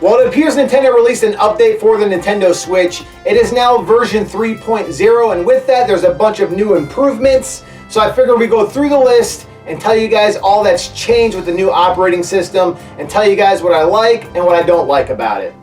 Well, it appears Nintendo released an update for the Nintendo Switch. It is now version 3.0, and with that, there's a bunch of new improvements. So I figured we'd go through the list and tell you guys all that's changed with the new operating system, and tell you guys what I like and what I don't like about it.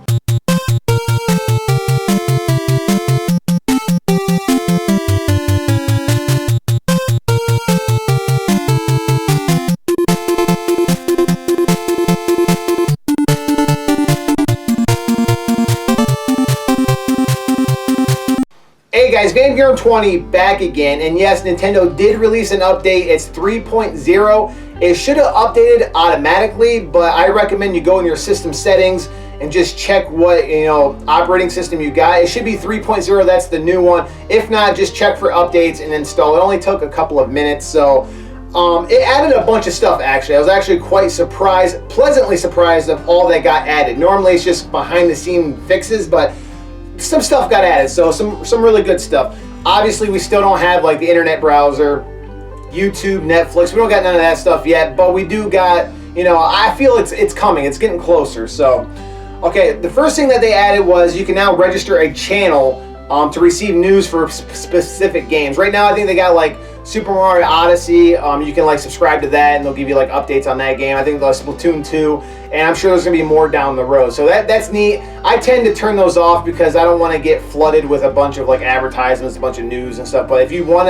Hey guys, GameGear20 back again, and yes, Nintendo did release an update. It's 3.0. It should have updated automatically, but I recommend you go in your system settings and just check what operating system you got. It should be 3.0. That's the new one. If not, just check for updates and install. It only took a couple of minutes, so it added a bunch of stuff. Actually, I was actually quite surprised, pleasantly surprised of all that got added. Normally, it's just behind the scene fixes, but some stuff got added, so some really good stuff. Obviously, we still don't have like the internet browser, YouTube, Netflix. We don't got none of that stuff yet, but we do got, I feel it's coming. It's getting closer. So, okay, the first thing that they added was you can now register a channel to receive news for specific games. Right now, I think they got like Super Mario Odyssey. You can like subscribe to that, and they'll give you like updates on that game. I think there's Splatoon 2, and I'm sure there's gonna be more down the road. So that's neat. I tend to turn those off because I don't want to get flooded with a bunch of like advertisements, a bunch of news and stuff. But if you want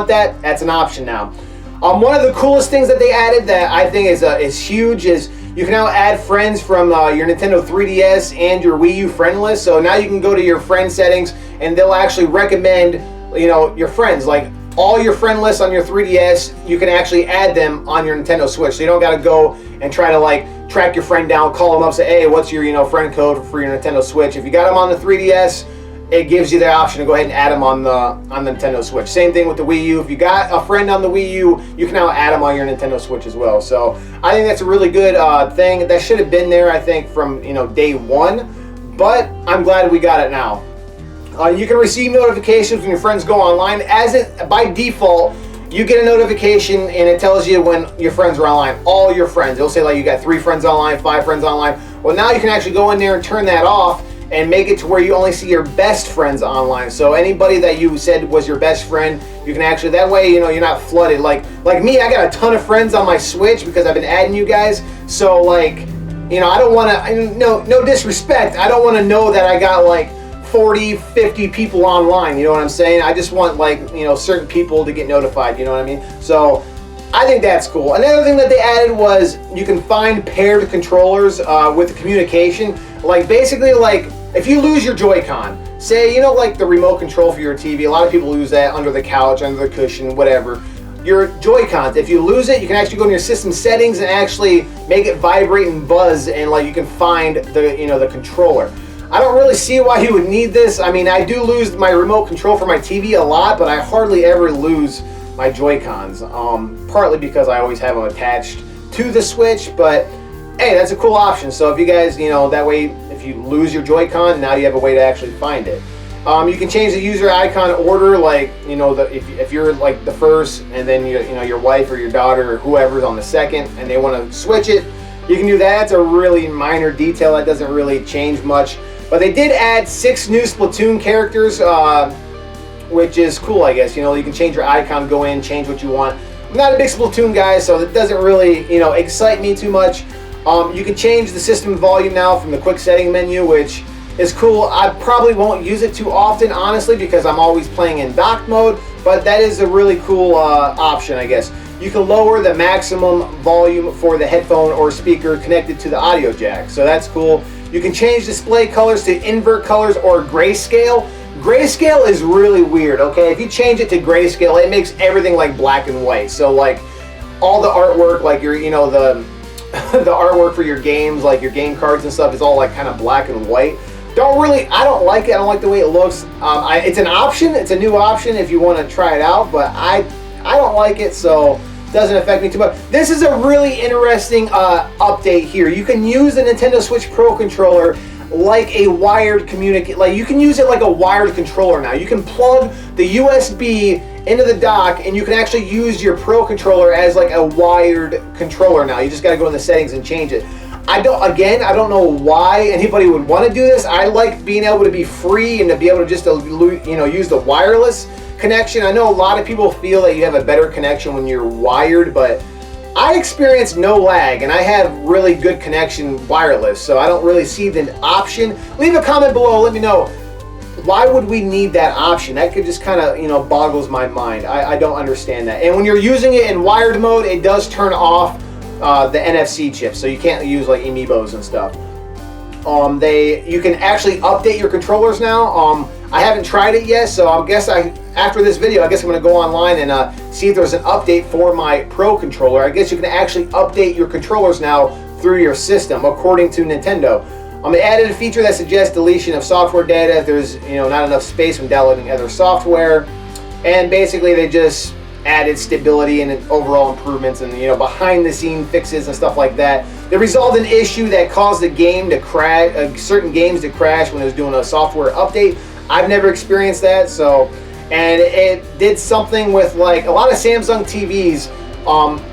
that, that's an option now. One of the coolest things that they added that I think is huge is you can now add friends from your Nintendo 3DS and your Wii U friend list. So now you can go to your friend settings, and they'll actually recommend your friends, like all your friend lists on your 3DS. You can actually add them on your Nintendo Switch. So you don't got to go and try to like track your friend down, call them up, say, hey, what's your friend code for your Nintendo Switch? If you got them on the 3DS, it gives you the option to go ahead and add them on the Nintendo Switch. Same thing with the Wii U. If you got a friend on the Wii U, you can now add them on your Nintendo Switch as well. So I think that's a really good thing. That should have been there, I think, from day one, but I'm glad we got it now. You can receive notifications when your friends go online. By default, you get a notification and it tells you when your friends are online. All your friends. It'll say like you got 3 friends online, 5 friends online. Well, now you can actually go in there and turn that off and make it to where you only see your best friends online. So anybody that you said was your best friend, you can actually, that way, you're not flooded. Like me, I got a ton of friends on my Switch because I've been adding you guys. So like, I don't want to, no disrespect, I don't want to know that I got like 40, 50 people online, you know what I'm saying? I just want like, certain people to get notified, you know what I mean? So I think that's cool. Another thing that they added was you can find paired controllers with the communication. Like basically, like if you lose your Joy-Con, say, like the remote control for your TV, a lot of people lose that under the couch, under the cushion, whatever. Your Joy-Cons, if you lose it, you can actually go in your system settings and actually make it vibrate and buzz, and like you can find the the controller. I don't really see why you would need this. I mean, I do lose my remote control for my TV a lot, but I hardly ever lose my Joy-Cons. Partly because I always have them attached to the Switch, but hey, that's a cool option. So if you guys, that way, if you lose your Joy-Con, now you have a way to actually find it. You can change the user icon order, like, if you're like the first, and then your wife or your daughter or whoever's on the second, and they want to switch it, you can do that. That's a really minor detail that doesn't really change much. But they did add 6 new Splatoon characters, which is cool, I guess. You can change your icon, go in, change what you want. I'm not a big Splatoon guy, so that doesn't really, excite me too much. You can change the system volume now from the quick setting menu, which is cool. I probably won't use it too often, honestly, because I'm always playing in dock mode, but that is a really cool option, I guess. You can lower the maximum volume for the headphone or speaker connected to the audio jack, so that's cool. You can change display colors to invert colors or grayscale. Grayscale is really weird, okay? If you change it to grayscale, it makes everything like black and white. So like all the artwork, like your, the artwork for your games, like your game cards and stuff, is all like kind of black and white. I don't like it. I don't like the way it looks. It's an option. It's a new option if you want to try it out, but I don't like it, so doesn't affect me too much. This is a really interesting update here. You can use the Nintendo Switch Pro controller like a wired you can use it like a wired controller now. You can plug the USB into the dock, and you can actually use your Pro controller as like a wired controller now. You just got to go in the settings and change it. I don't know why anybody would want to do this. I like being able to be free and to be able to just, use the wireless connection. I know a lot of people feel that you have a better connection when you're wired, but I experience no lag and I have really good connection wireless, so I don't really see the option. Leave a comment below, let me know, why would we need that option? That could just kind of, boggles my mind. I don't understand that. And when you're using it in wired mode, it does turn off the NFC chip, so you can't use like amiibos and stuff. You can actually update your controllers now. I haven't tried it yet, so I guess after this video, I guess I'm going to go online and see if there's an update for my Pro controller. I guess you can actually update your controllers now through your system, according to Nintendo. They added a feature that suggests deletion of software data if there's not enough space when downloading other software, and basically they just added stability and overall improvements and behind the scene fixes and stuff like that. They resolved an issue that caused the game to crash, certain games to crash when it was doing a software update. I've never experienced that, and it did something with like a lot of Samsung TVs.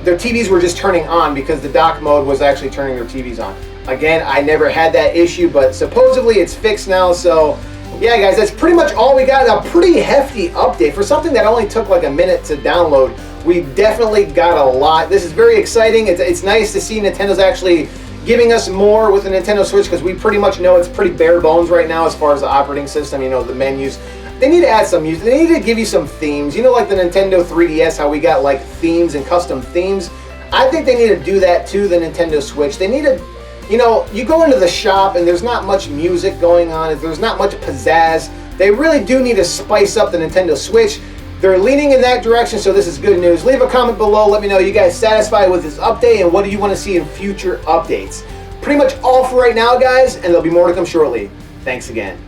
Their TVs were just turning on because the dock mode was actually turning their TVs on. Again, I never had that issue, but supposedly it's fixed now. So yeah, guys, that's pretty much all we got. A pretty hefty update for something that only took like a minute to download. We definitely got a lot. This is very exciting. It's nice to see Nintendo's actually giving us more with the Nintendo Switch, because we pretty much know it's pretty bare bones right now as far as the operating system, the menus. They need to add some music. They need to give you some themes. Like the Nintendo 3DS, how we got like themes and custom themes. I think they need to do that to the Nintendo Switch. They need to, you go into the shop and there's not much music going on. There's not much pizzazz. They really do need to spice up the Nintendo Switch. They're leaning in that direction, so this is good news. Leave a comment below. Let me know, you guys satisfied with this update and what do you want to see in future updates? Pretty much all for right now, guys, and there'll be more to come shortly. Thanks again.